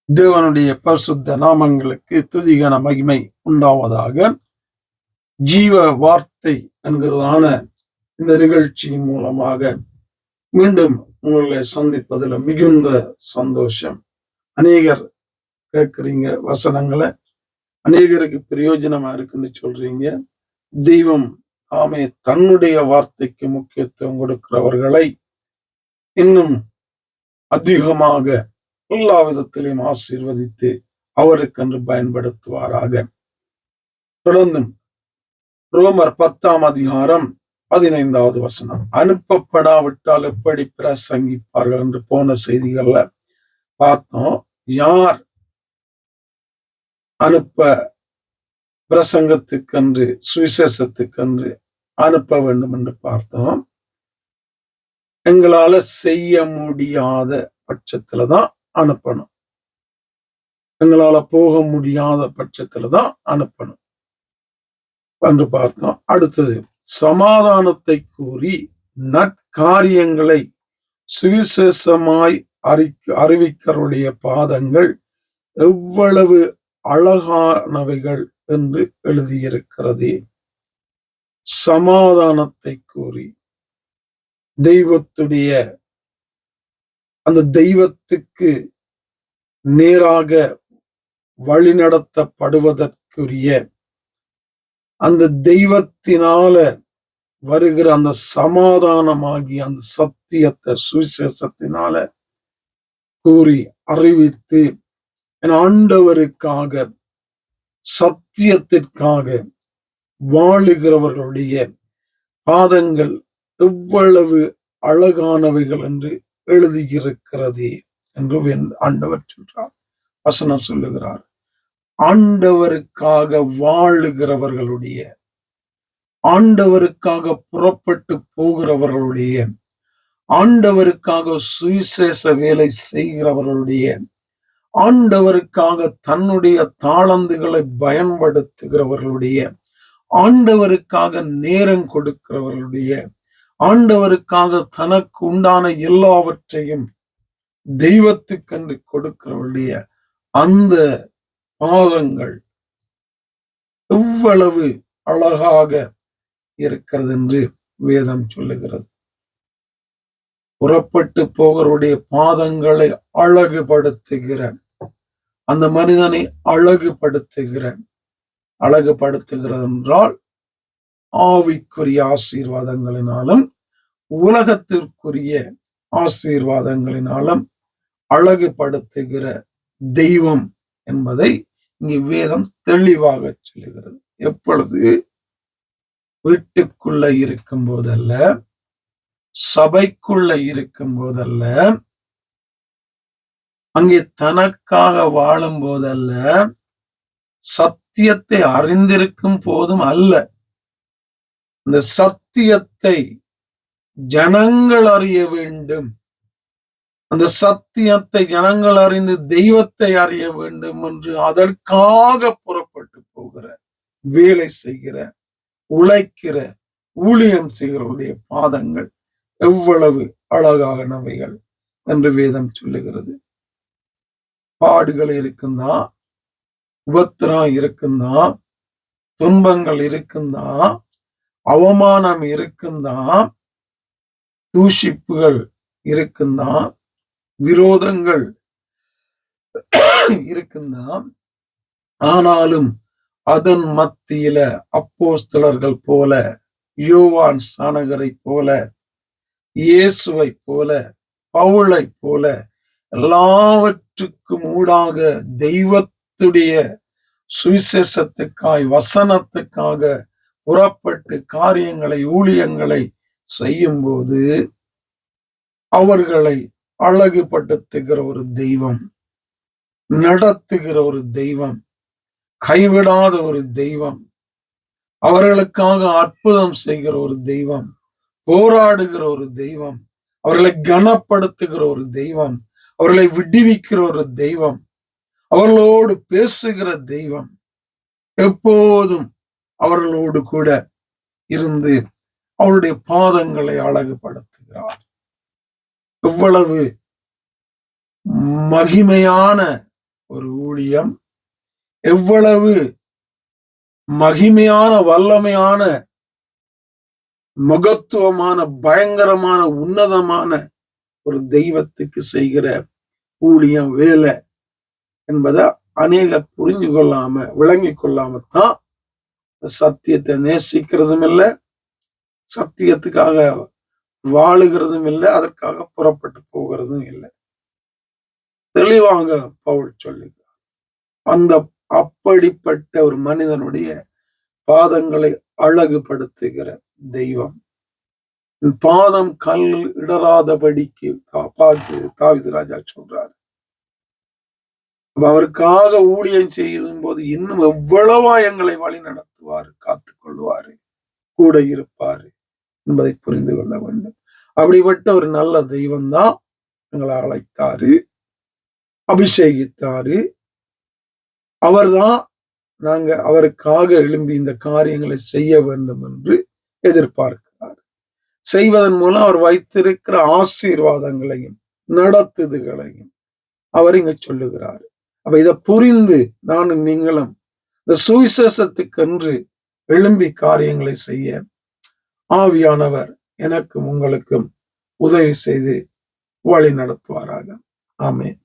தேவனுடைய பரிசுத்த நாமங்களுக்கு துதிகன மகிமை உண்டாவதாக. ஜீவ வார்த்தை என்கிறதான இந்த நிகழ்ச்சியின் மூலமாக மீண்டும் உங்களை சந்திப்பதில் மிகுந்த சந்தோஷம். அநேகர் கேட்குறீங்க வசனங்களை, அநேகருக்கு பிரயோஜனமா இருக்குன்னு சொல்றீங்க. தெய்வம் ஆமே தன்னுடைய வார்த்தைக்கு முக்கியத்துவம் கொடுக்கிறவர்களை இன்னும் அதிகமாக எல்லா விதத்திலையும் ஆசீர்வதித்து அவருக்கென்று பயன்படுத்துவாராக. தொடர்ந்து ரோமர் 10ஆம் அதிகாரம் 15வது வசனம். அனுப்பப்படாவிட்டால் எப்படி பிரசங்கிப்பார்கள் என்று போன செய்திகள்ல பார்த்தோம். யார் அனுப்ப பிரசங்கத்துக்கென்று சுவிசேஷத்துக்கென்று அனுப்ப வேண்டும் என்று பார்த்தோம். எங்களால செய்ய முடியாத பட்சத்துலதான் அனுப்பணும். எங்களால போக முடியாத பட்சத்துலதான் அனுப்பணும் என்று பார்த்தோம். அடுத்தது சமாதானத்தை கூறி நற்காரியங்களை சுவிசேஷமாய் அறிவிக்கருடைய பாதங்கள் எவ்வளவு அழகானவைகள் என்று எழுதியிருக்கிறது. சமாதானத்தை கூறி தெய்வத்துடைய அந்த தெய்வத்துக்கு நேராக வழிநடத்தப்படுவதற்குரிய அந்த தெய்வத்தினால வருகிற அந்த சமாதானமாகி அந்த சத்தியத்தை சுவிசேஷத்தினால கூறி அறிவித்து ஆண்டவருக்காக சத்தியத்திற்காக வாழுகிறவர்களுடைய பாதங்கள் எவ்வளவு அழகானவைகள் என்று எழுதியிருக்கிறது என்று ஆண்டவர் சொல்றார். வசனம் சொல்லுகிறார், ஆண்டவருக்காக வாழுகிறவர்களுடைய, ஆண்டவருக்காக புறப்பட்டு போகிறவர்களுடைய, ஆண்டவருக்காக சுவிசேஷ வேலை செய்கிறவர்களுடைய, ஆண்டவருக்காக தன்னுடைய தாளந்துகளை பயன்படுத்துகிறவர்களுடைய, ஆண்டவருக்காக நேரம் கொடுக்கிறவர்களுடைய, ஆண்டவருக்காக தனக்கு உண்டான எல்லாவற்றையும் தெய்வத்துக்கென்று கொடுக்கிறவருடைய அந்த பாதங்கள் எவ்வளவு அழகாக இருக்கிறது என்று வேதம் சொல்லுகிறது. புறப்பட்டு போகிறவருடைய பாதங்களை அழகுபடுத்துகிற அந்த மனிதனை அழகுபடுத்துகிறது என்றால் ஆவிக்குரிய ஆசீர்வாதங்களினாலும் உலகத்திற்குரிய ஆசீர்வாதங்களினாலும் அழகுபடுத்துகிற தெய்வம் என்பதை இங்கு வேதம் தெளிவாக சொல்லுகிறது. எப்பொழுது வீட்டுக்குள்ள இருக்கும் போதல்ல, சபைக்குள்ள இருக்கும் போதல்ல, அங்கே தனக்காக வாழும் போதல்ல, சத்தியத்தை அறிந்திருக்கும் போதும் அல்ல. இந்த சத்தியத்தை ஜனங்கள் அறிய வேண்டும், அந்த சத்தியத்தை ஜனங்கள் அறிந்து தெய்வத்தை அறிய வேண்டும் என்று அதற்காக புறப்பட்டு போகிற, வேலை செய்கிற, உழைக்கிற, ஊழியம் செய்கிறவருடைய பாதங்கள் எவ்வளவு அழகானவைகள் என்று வேதம் சொல்லுகிறது. பாடுகள் இருக்குந்தா, உபத்திரம் இருக்குந்தா, துன்பங்கள் இருக்குந்தா, அவமானம் இருக்குந்தா, தூஷிப்புகள் இருக்குந்தா, விரோதங்கள் இருக்குந்தா, ஆனாலும் அதன் மத்தியில அப்போஸ்தலர்கள் போல, யோவான் ஸ்நானகரை போல, இயேசுவை போல, பவுலை போல எல்லாவற்றுக்கும் ஊடாக தெய்வத்துடைய சுவிசேஷத்துக்காய் வசனத்துக்காக புறப்பட்டு காரியங்களை ஊழியங்களை செய்யும் போது அவர்களை அழகுபடுத்துகிற ஒரு தெய்வம், நடத்துகிற ஒரு தெய்வம், கைவிடாத ஒரு தெய்வம், அவர்களுக்காக அற்புதம் செய்கிற ஒரு தெய்வம், போராடுகிற ஒரு தெய்வம், அவர்களை கனப்படுத்துகிற ஒரு தெய்வம், அவர்களை விடுவிக்கிற ஒரு தெய்வம், அவர்களோடு பேசுகிற தெய்வம், எப்போதும் அவர்களோடு கூட இருந்து அவருடைய பாதங்களை அழகுபடுத்துகிறார். எவ்வளவு மகிமையான ஒரு ஊழியம் எவ்வளவு மகிமையான, வல்லமையான, மகத்துவமான, பயங்கரமான, உன்னதமான ஒரு தெய்வத்துக்கு செய்கிற ஊழியம், வேலை என்பதை அநேக புரிஞ்சு கொள்ளாம, விளங்கி கொள்ளாமத்தான் சத்தியத்தை நேசிக்கிறதும் இல்லை, சத்தியத்துக்காக வாழுகிறதும் இல்லை, அதற்காக புறப்பட்டு போகிறதும் இல்லை. தெளிவாக பவுல் சொல்லுகிறார். அந்த அப்படிப்பட்ட ஒரு மனிதனுடைய பாதங்களை அழகுபடுத்துகிற தெய்வம், பாதம் கல் இடராதபடிக்கு தாவீது ராஜா சொல்றாரு. அவருக்காக ஊழியம் செய்யும் போது இன்னும் எவ்வளவா எங்களை வழி நடத்துவாரு, காத்துக் கொள்வாரு, கூட இருப்பாரு என்பதை புரிந்து கொள்ள வேண்டும். அப்படிப்பட்ட ஒரு நல்ல தெய்வம் தான் எங்களை அழைத்தாரு, அபிஷேகித்தாரு. அவர்தான் நாங்க அவருக்காக எழும்பி இந்த காரியங்களை செய்ய வேண்டும் என்று எதிர்பார்க்கிறார். செய்வதன் மூலம் அவர் வைத்திருக்கிற ஆசீர்வாதங்களையும் நடத்துதல்களையும் அவர் இங்க சொல்லுகிறார். அப்ப இதை புரிந்து நானும் நீங்களும் இந்த சுவிசேஷத்துக்கென்று எழும்பி காரியங்களை செய்ய ஆவியானவர் எனக்கும் உங்களுக்கும் உதவி செய்து வழி நடத்துவாராக. ஆமென்.